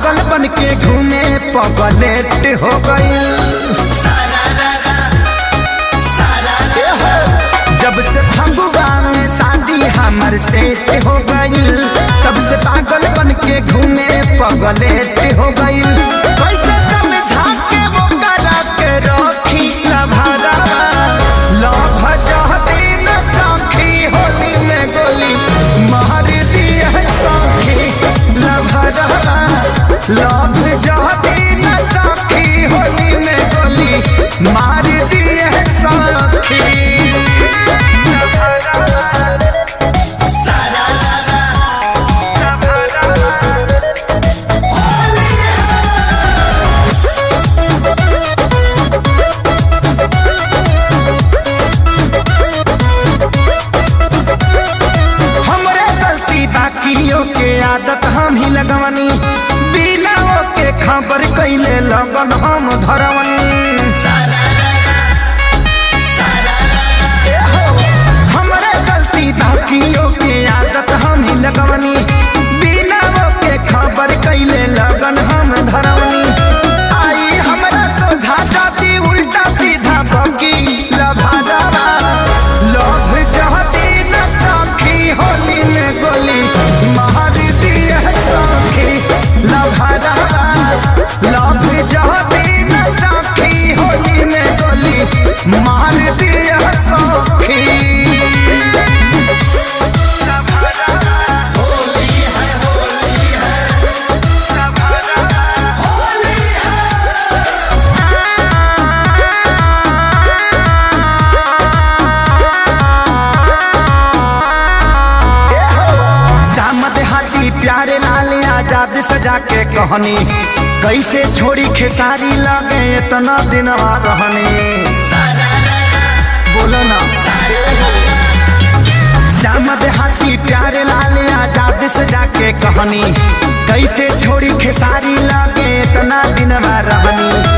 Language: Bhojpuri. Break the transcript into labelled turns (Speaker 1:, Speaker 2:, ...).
Speaker 1: पागल बन के घूमे पगलेट हो गई। जब से फगुआ में शादी हमर सेट हो गई, तब से पागल बन के घूमे पगलेट हो गई। कैसे समझा के वो करा के रखी लभरा लभ जहती न चौखी होली में गोली मार दिया सौखी लभरा लभ जहती न चौखी होली में गोली मार दिया सौखी। के आदत हम ही लगवनी, बिना के खबर कैले लगन हम धरवनी। हमरे गलती बाकियों के आदत हम ही लगवनी, बिना के खबर कैले लगन हम धरवनी। आई हमरा सोझा जाती उल्टा सीधा बकी लभादावा लभ जहती न चौखी होली में गोली मार दिया सौखी लभरा लभ जहती न चौखी होली में गोली मार दिया सौखी। प्यारे लाल आजाद सजा के कहनी, कैसे छोड़ी खेसारी लगे इतना दिन रहनी। बोलो ना श्याम देहाती प्यारे लाल आजाद सजा के कहनी, कैसे छोड़ी खेसारी लगे इतना दिन रहनी।